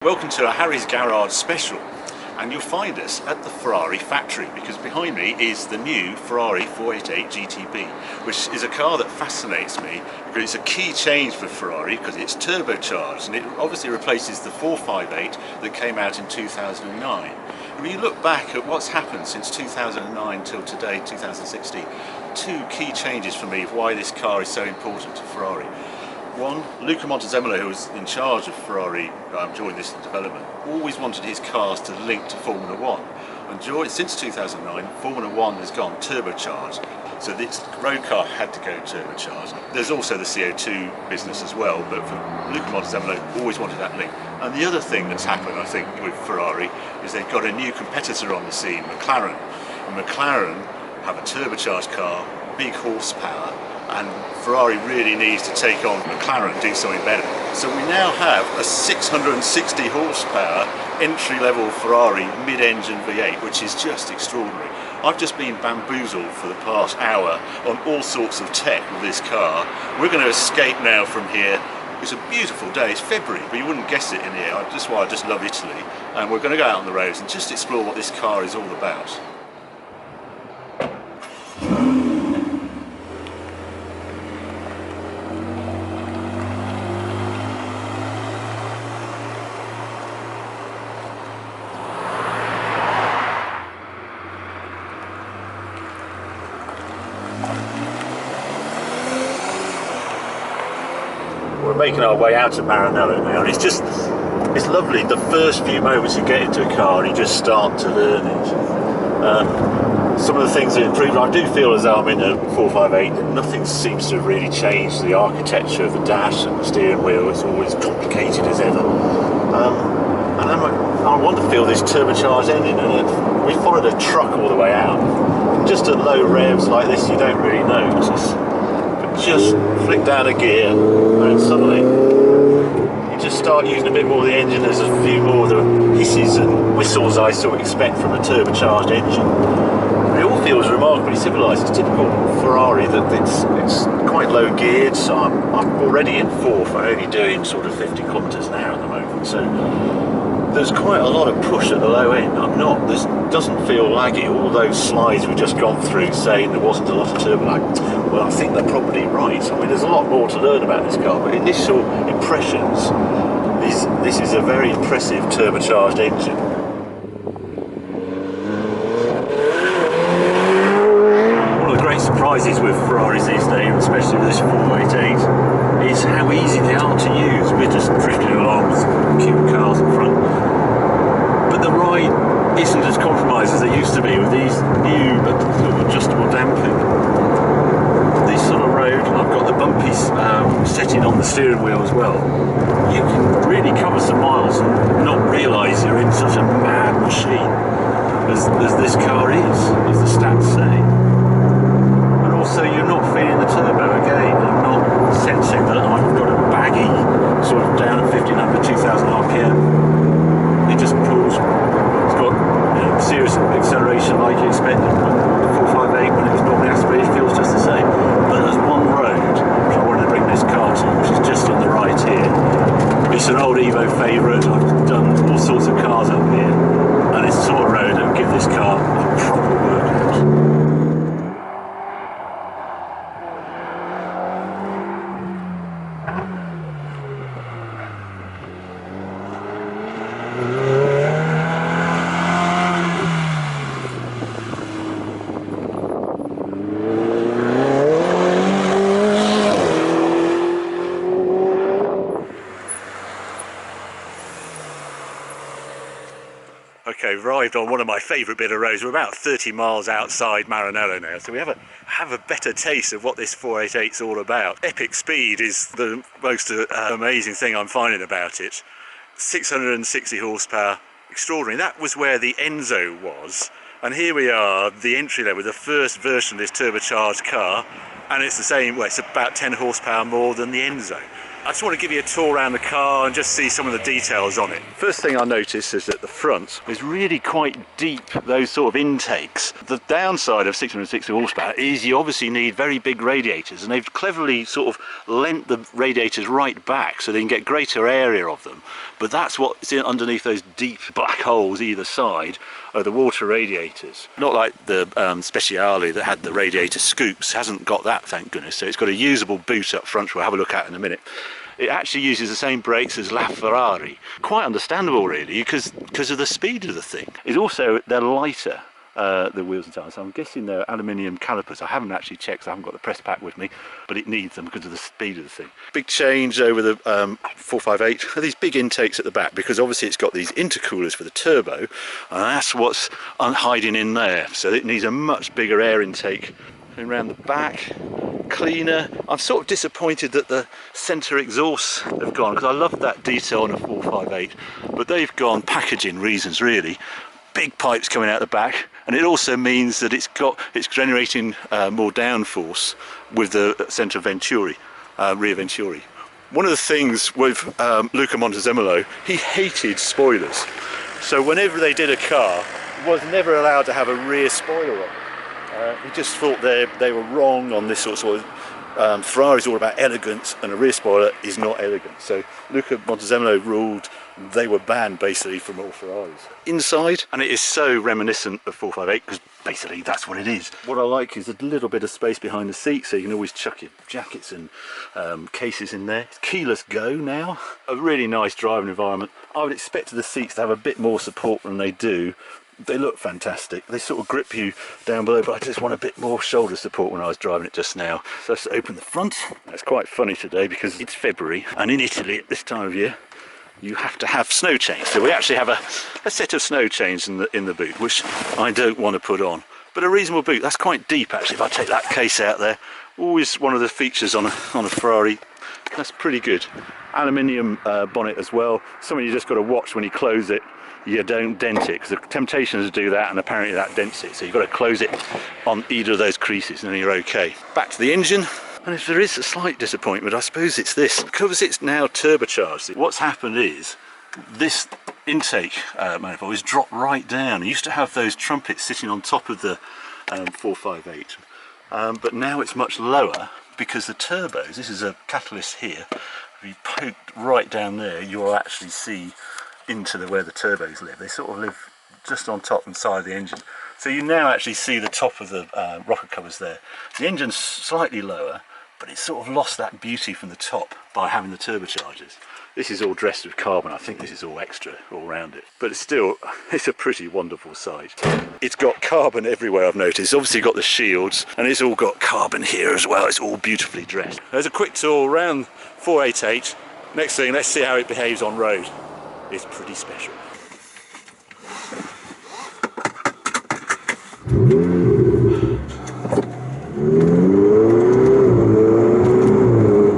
Welcome to a Harry's Garage special, and you'll find us at the Ferrari factory because behind me is the new Ferrari 488 GTB, which is a car that fascinates me because it's a key change for Ferrari because it's turbocharged and it obviously replaces the 458 that came out in 2009. And when you look back at what's happened since 2009 till today, 2016, two key changes for me of why this car is so important to Ferrari. One, Luca Montezemolo, who was in charge of Ferrari during this development, always wanted his cars to link to Formula One. And since 2009, Formula One has gone turbocharged, so this road car had to go turbocharged. There's also the CO2 business as well, but for Luca Montezemolo, always wanted that link. And the other thing that's happened, I think, with Ferrari is they've got a new competitor on the scene, McLaren. And McLaren have a turbocharged car, big horsepower, and Ferrari really needs to take on McLaren and do something better. So we now have a 660 horsepower entry-level Ferrari mid-engine V8, which is just extraordinary. I've just been bamboozled for the past hour on all sorts of tech with this car. We're going to escape now from here. It's a beautiful day, it's February, but you wouldn't guess it in here. That's why I just love Italy. And we're going to go out on the roads and just explore what this car is all about. We're making our way out of Maranello now, and it's lovely. The first few moments you get into a car and you just start to learn it. Some of the things that improved, I do feel as though I'm in a 458, nothing seems to have really changed. The architecture of the dash and the steering wheel is always complicated as ever. And I want to feel this turbocharged engine, and we followed a truck all the way out. Just at low revs like this you don't really notice. Just flick down a gear and suddenly you just start using a bit more of the engine. There's a few more of the hisses and whistles I sort of expect from a turbocharged engine. It all feels remarkably civilised. It's typical Ferrari that it's quite low geared, so I'm already in fourth. I'm only doing sort of 50 kilometres an hour at the moment, so there's quite a lot of push at the low end. This doesn't feel laggy. All those slides we've just gone through saying there wasn't a lot of turbo lag, well, I think they're probably right. I mean, there's a lot more to learn about this car, but initial impressions, this is a very impressive turbocharged engine. One of the great surprises with Ferraris these days, especially with this 488, is how easy they are to use. We're just drifting along with cute cars in front, but the ride isn't as compromised as it used to be with these new adjustable damping. This sort of road, I've got the bumpy setting on the steering wheel as well. You can really cover some miles and not realise you're in such a mad machine as this car is, as the stats say. And also you're not feeling the turbo again. I'm not sensing that I've got a baggy sort of down at 1500, 2000 RPM. It just pulls. It's got serious acceleration like you expected. The 458 when it was normally aspirated feels just the same. But there's one road which I wanted to bring this car to, which is just on the right here. It's an old Evo favourite. I've done all sorts of cars up here, and it's the sort of road that will give this car a proper workout. Okay, arrived on one of my favourite bit of roads. We're about 30 miles outside Maranello now, so we have a better taste of what this 488 is all about. Epic speed is the most amazing thing I'm finding about it. 660 horsepower, extraordinary. That was where the Enzo was, and here we are, the entry level, the first version of this turbocharged car, and it's the same. Well, it's about 10 horsepower more than the Enzo. I just want to give you a tour around the car and just see some of the details on it. First thing I noticed is that the front is really quite deep, those sort of intakes. The downside of 660 horsepower is you obviously need very big radiators, and they've cleverly sort of lent the radiators right back so they can get greater area of them. But that's what's underneath those deep black holes either side are the water radiators. Not like the Speciale that had the radiator scoops, hasn't got that, thank goodness. So it's got a usable boot up front, which we'll have a look at in a minute. It actually uses the same brakes as La Ferrari. Quite understandable really, because of the speed of the thing. It's also, they're lighter, the wheels and tyres, so I'm guessing they're aluminium calipers. I haven't actually checked, so I haven't got the press pack with me, but it needs them because of the speed of the thing. Big change over the 458, these big intakes at the back, because obviously it's got these intercoolers for the turbo, and that's what's hiding in there, so it needs a much bigger air intake. Around the back, cleaner. I'm sort of disappointed that the centre exhausts have gone, because I love that detail on a 458, but they've gone packaging reasons really. Big pipes coming out the back, and it also means that it's generating more downforce with the centre Venturi, rear Venturi. One of the things with Luca Montezemolo, he hated spoilers, so whenever they did a car, he was never allowed to have a rear spoiler on. He just thought they were wrong on this sort of Ferrari's all about elegance, and a rear spoiler is not elegant. So Luca Montezemolo ruled they were banned basically from all Ferraris. Inside, and it is so reminiscent of 458 because basically that's what it is. What I like is a little bit of space behind the seat, so you can always chuck your jackets and cases in there. It's keyless go now. A really nice driving environment. I would expect the seats to have a bit more support than they do. They look fantastic. They sort of grip you down below, but I just want a bit more shoulder support when I was driving it just now. So let's open the front. It's quite funny today because it's February, and in Italy at this time of year you have to have snow chains. So we actually have a set of snow chains in the boot, which I don't want to put on. But a reasonable boot. That's quite deep actually. If I take that case out there, always one of the features on a Ferrari. That's pretty good. Aluminium bonnet as well. Something you just got to watch when you close it. You don't dent it, because the temptation is to do that, and apparently that dents it, so you've got to close it on either of those creases and then you're okay. Back to the engine, and if there is a slight disappointment, I suppose it's this. Because it's now turbocharged, what's happened is this intake manifold is dropped right down. It used to have those trumpets sitting on top of the 458, but now it's much lower because the turbos, this is a catalyst here, if you poke right down there you'll actually see into where the turbos live. They sort of live just on top and side of the engine. So you now actually see the top of the rocker covers there. The engine's slightly lower, but it's sort of lost that beauty from the top by having the turbochargers. This is all dressed with carbon. I think this is all extra all around it. But it's a pretty wonderful sight. It's got carbon everywhere, I've noticed. It's obviously got the shields, and it's all got carbon here as well. It's all beautifully dressed. There's a quick tour around 488. Next thing, let's see how it behaves on road. It's pretty special.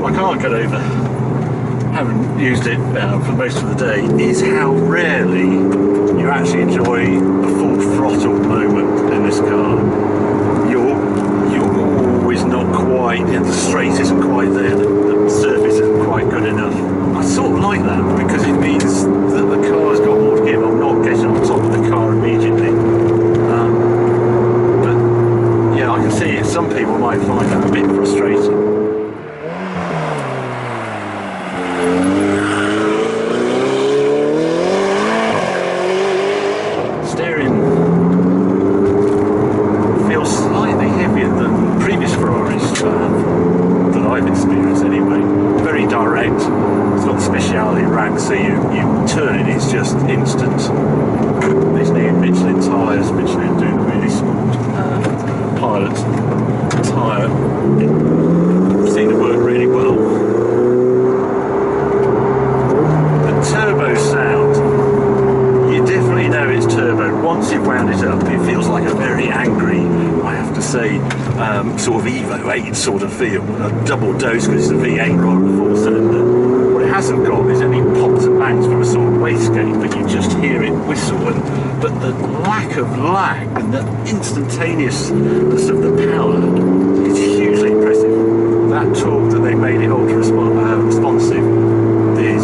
What I can't get over, haven't used it for most of the day, is how rarely you actually enjoy a full throttle moment in this car. You're always not quite, the straight isn't quite there, the surface isn't quite good enough. I sort of like that because it means that the car's got more to give. I'm not getting on top of the car immediately. But yeah, I can see it. Some people might find that a bit frustrating. Steering feels slightly heavier than previous Ferraris that I've experienced anyway. Very direct. It's got the Speciale rack, so you turn it, it's just instant. These new Michelin tyres, Michelin doing a really smart pilot tyre. It seemed to work really well. The turbo sound, you definitely know it's turbo. Once you've wound it up, it feels like a very angry, I have to say, sort of Evo 8 sort of feel. A double dose because it's a V8 rather than a 4-cylinder. What it hasn't got is any pops and bangs from a sort of wastegate, but you just hear it whistle. But the lack of lag and the instantaneousness of the power is hugely impressive. that torque that they made it ultra responsive.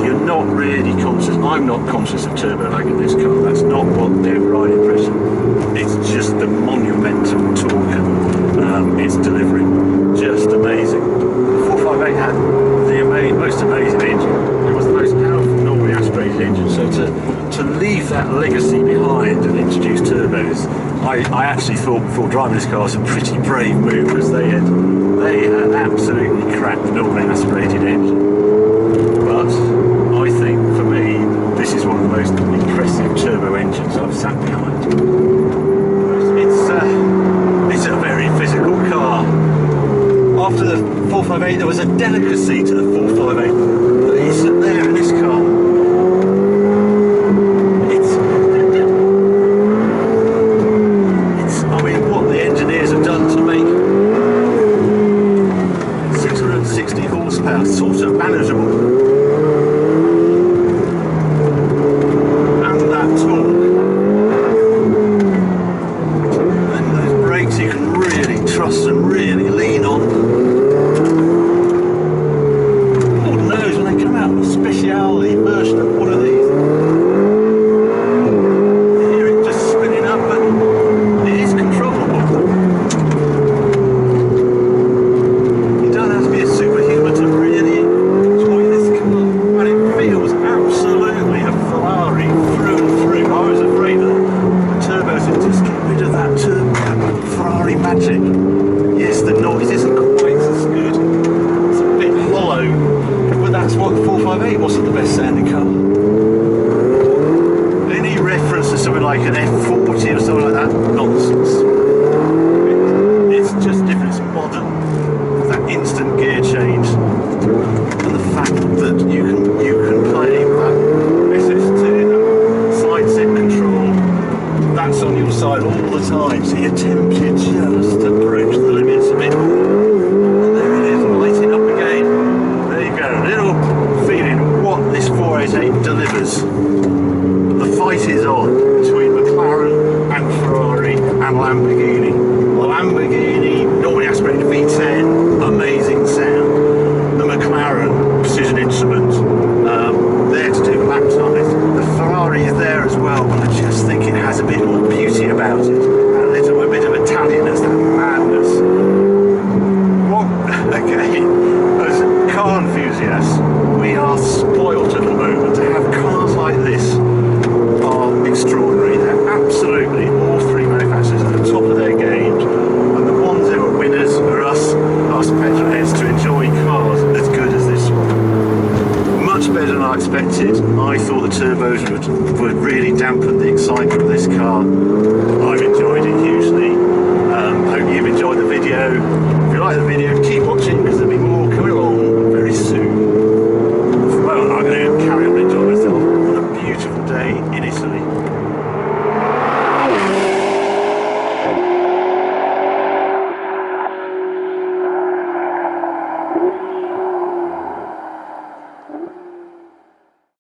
You're not really conscious, I'm not conscious of turbo lag in this car, that's not what the override impression. It's just the monumental torque it's delivering, just amazing. The 458 had the most amazing engine, it was the most powerful normally aspirated engine, so to leave that legacy behind and introduce turbos, I actually thought before driving this car was a pretty brave move, because they had absolutely cracked the normally aspirated engine. But I think for me, this is one of the most impressive turbo engines I've sat behind. It's a very physical car. After the 458, there was a delicacy to the 458 that isn't there in this car. I mean, what the engineers have done to make 660 horsepower sort of manageable. And really lean on. Lord knows when they come out with a speciality version of one of these. You hear it just spinning up, but it is controllable. You don't have to be a superhuman to really enjoy this car, and it feels absolutely a Ferrari through and through. I was afraid that the turbos would just get rid of that Ferrari magic. Yes, the noise isn't quite as good, it's a bit hollow, but that's what the 458 wasn't the best sounding car. Any reference to something like an F40 or something like that, nonsense. It's just different, it's modern, that instant gear change, and the fact that you can play that SS2, that side set control, that's on your side all the time, so you're tempted just to approach the limits a bit. And there it is, lighting up again. There you go, a little feeling what this 488 delivers. The fight is on between McLaren and Ferrari and Lamborghini. The Lamborghini, normally aspirated V10, amazing sound. The McLaren, precision instruments, there to do laps on it. The Ferrari is there as well, but I just think it has a bit more beauty about it. A little bit of Italianness, that madness. Well, again, as car enthusiasts, we are spoilt at the moment. To have cars like this are extraordinary. They're absolutely, all three manufacturers at the top of their game, and the ones who are winners are us petrolheads to enjoy cars as good as this one. Much better than I expected. I thought the turbos would really dampen the excitement of this car. I've enjoyed it hugely. Hope you've enjoyed the video. If you like the video, keep watching, because there'll be more coming along very soon. For the moment, I'm going to carry on enjoying myself on a beautiful day in Italy.